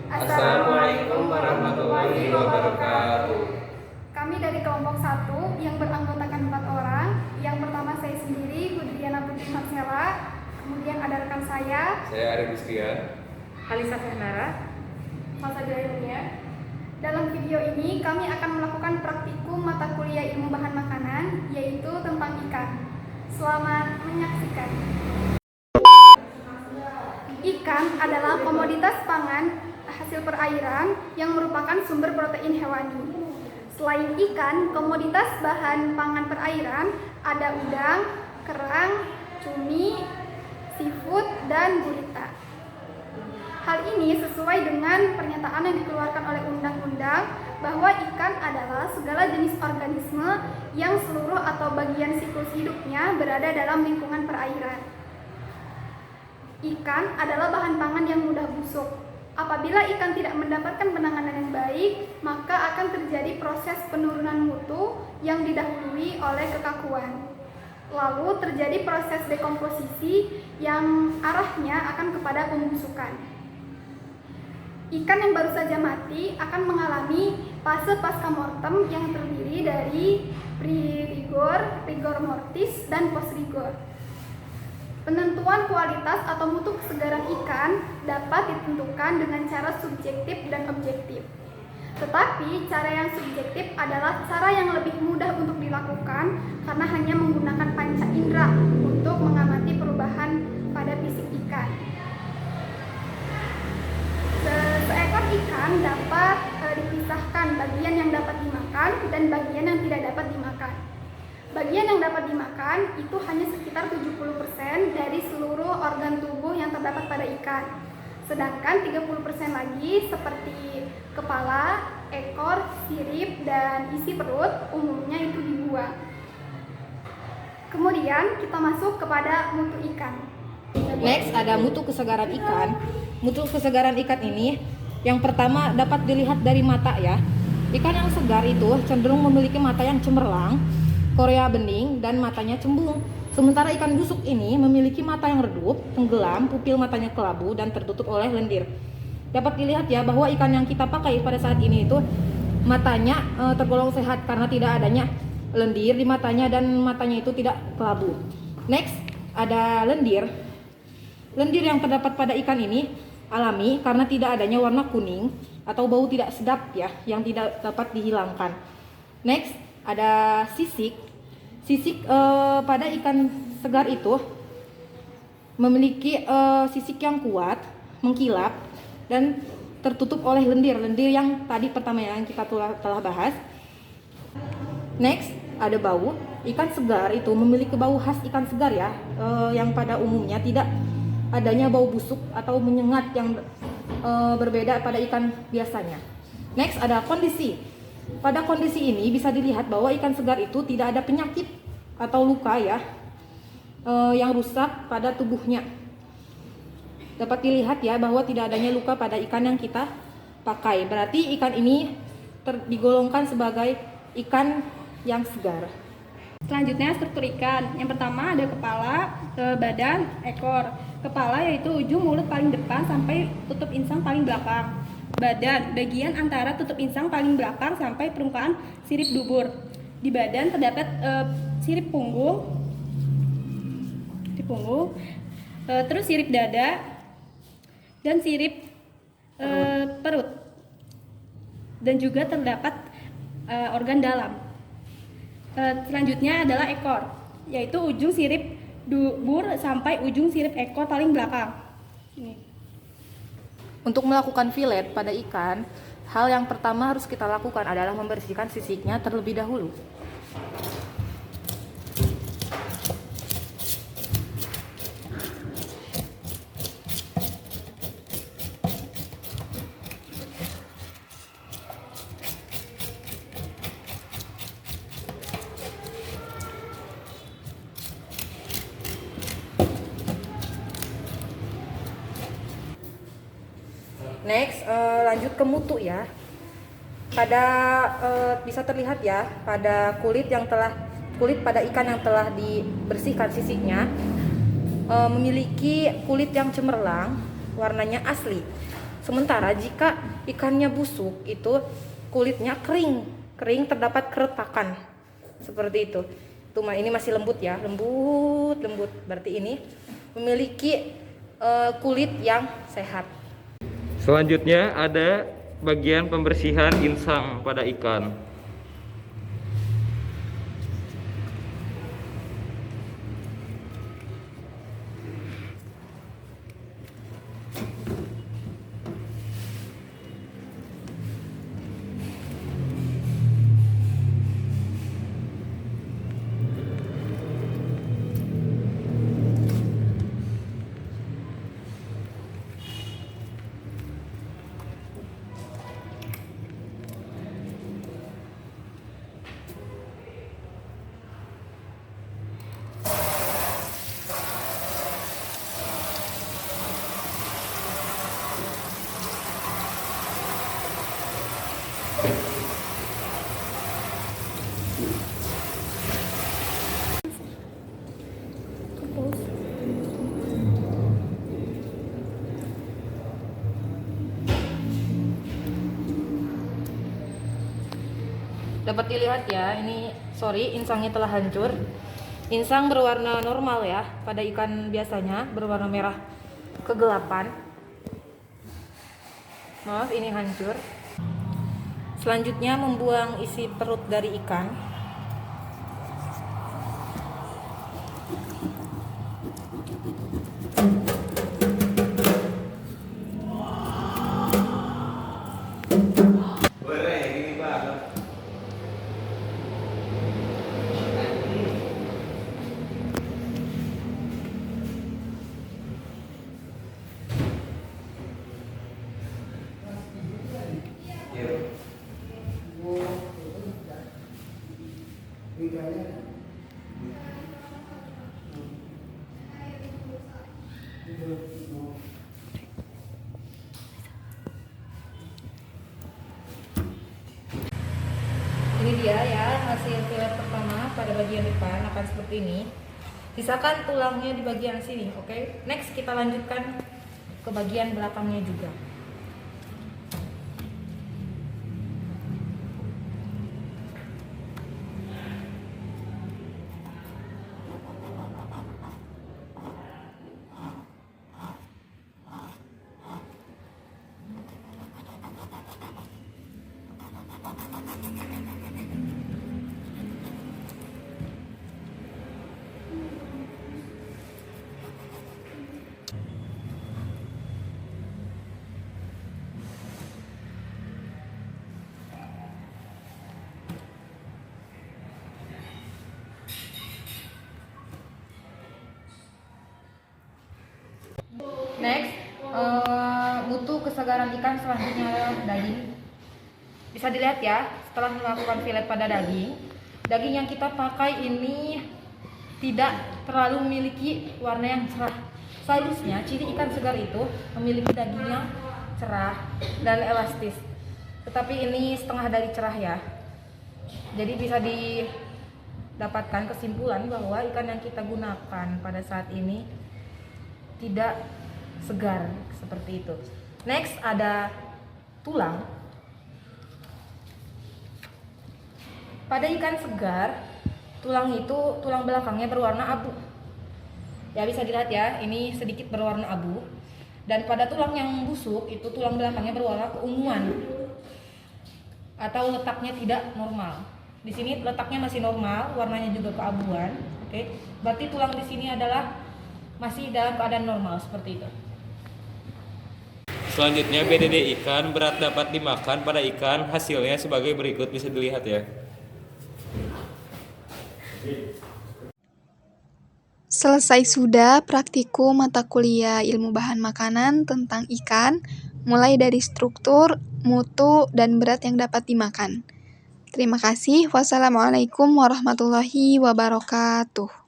Assalamualaikum warahmatullahi wabarakatuh. Kami dari kelompok 1 yang beranggotakan 4 orang. Yang pertama saya sendiri, Hudriana Putri Marcella. Kemudian ada rekan saya Arif Rizkian, Alisa Fehnara, Masa Jaya. Dalam video ini kami akan melakukan praktikum mata kuliah ilmu bahan makanan, yaitu tentang ikan. Selamat menyaksikan. Ikan adalah komoditas pangan hasil perairan yang merupakan sumber protein hewani. Selain ikan, komoditas bahan pangan perairan ada udang, kerang, cumi, seafood, dan gurita. Hal ini sesuai dengan pernyataan yang dikeluarkan oleh undang-undang bahwa ikan adalah segala jenis organisme yang seluruh atau bagian siklus hidupnya berada dalam lingkungan perairan. Ikan adalah bahan pangan yang mudah busuk. Apabila ikan tidak mendapatkan penanganan yang baik, maka akan terjadi proses penurunan mutu yang didahului oleh kekakuan. Lalu terjadi proses dekomposisi yang arahnya akan kepada pembusukan. Ikan yang baru saja mati akan mengalami fase pasca mortem yang terdiri dari pre-rigor, rigor mortis, dan post-rigor. Penentuan kualitas atau mutu kesegaran ikan dapat ditentukan dengan cara subjektif dan objektif. Tetapi cara yang subjektif adalah cara yang lebih mudah untuk dilakukan karena hanya menggunakan panca indera untuk mengamati perubahan pada fisik ikan. Seekor ikan dapat dipisahkan bagian yang dapat dimakan dan bagian yang tidak dapat dimakan. Bagian yang dapat dimakan itu hanya sekitar 70% dari seluruh organ tubuh yang terdapat pada ikan. Sedangkan 30% lagi seperti kepala, ekor, sirip, dan isi perut umumnya itu dibuang. Kemudian kita masuk kepada mutu ikan. Next ada mutu kesegaran ikan. Mutu kesegaran ikan ini yang pertama dapat dilihat dari mata ya. Ikan yang segar itu cenderung memiliki mata yang cemerlang, korea bening, dan matanya cembung. Sementara ikan busuk ini memiliki mata yang redup, tenggelam, pupil matanya kelabu, dan tertutup oleh lendir. Dapat dilihat ya bahwa ikan yang kita pakai pada saat ini itu matanya tergolong sehat karena tidak adanya lendir di matanya dan matanya itu tidak kelabu. Next ada lendir. Lendir yang terdapat pada ikan ini alami karena tidak adanya warna kuning atau bau tidak sedap ya yang tidak dapat dihilangkan. Next ada sisik. Sisik pada ikan segar itu memiliki sisik yang kuat, mengkilap, dan tertutup oleh lendir yang tadi pertama yang kita telah bahas. Next ada bau. Ikan segar itu memiliki bau khas ikan segar ya, yang pada umumnya tidak adanya bau busuk atau menyengat yang berbeda pada ikan biasanya. Next ada kondisi. Pada kondisi ini bisa dilihat bahwa ikan segar itu tidak ada penyakit atau luka ya yang rusak pada tubuhnya. Dapat dilihat ya bahwa tidak adanya luka pada ikan yang kita pakai. Berarti ikan ini digolongkan sebagai ikan yang segar. Selanjutnya struktur ikan. Yang pertama ada kepala, badan, ekor. Kepala yaitu ujung mulut paling depan sampai tutup insang paling belakang. Badan, bagian antara tutup insang paling belakang sampai permukaan sirip dubur. Di badan terdapat sirip punggung, terus sirip dada, dan sirip perut. Dan juga terdapat organ dalam. Selanjutnya adalah ekor, yaitu ujung sirip dubur sampai ujung sirip ekor paling belakang. Ini. Untuk melakukan fillet pada ikan, hal yang pertama harus kita lakukan adalah membersihkan sisiknya terlebih dahulu. Next, lanjut ke mutu ya. Pada bisa terlihat ya pada kulit pada ikan yang telah dibersihkan sisiknya memiliki kulit yang cemerlang, warnanya asli. Sementara jika ikannya busuk itu kulitnya kering terdapat keretakan seperti itu. Ini masih lembut ya, lembut. Berarti ini memiliki kulit yang sehat. Selanjutnya ada bagian pembersihan insang pada ikan. Dapat dilihat ya, ini insangnya telah hancur. Insang berwarna normal ya, pada ikan biasanya berwarna merah kegelapan. Maaf, ini hancur. Selanjutnya membuang isi perut dari ikan. Ini dia ya hasil filet pertama pada bagian depan akan seperti ini. Sisakan tulangnya di bagian sini, oke? Next kita lanjutkan ke bagian belakangnya juga. Next, mutu kesegaran ikan selanjutnya adalah daging. Bisa dilihat ya, setelah melakukan filet pada daging yang kita pakai ini tidak terlalu memiliki warna yang cerah. Seharusnya ciri ikan segar itu memiliki daging yang cerah dan elastis. Tetapi ini setengah dari cerah ya. Jadi bisa didapatkan kesimpulan bahwa ikan yang kita gunakan pada saat ini tidak segar seperti itu. Next ada tulang. Pada ikan segar, tulang belakangnya berwarna abu. Ya bisa dilihat ya, ini sedikit berwarna abu. Dan pada tulang yang busuk itu tulang belakangnya berwarna keunguan atau letaknya tidak normal. Di sini letaknya masih normal, warnanya juga keabuan. Oke, berarti tulang di sini adalah masih dalam keadaan normal seperti itu. Selanjutnya BDD ikan berat dapat dimakan pada ikan, hasilnya sebagai berikut, bisa dilihat ya. Selesai sudah praktikum mata kuliah ilmu bahan makanan tentang ikan, mulai dari struktur, mutu, dan berat yang dapat dimakan. Terima kasih. Wassalamualaikum warahmatullahi wabarakatuh.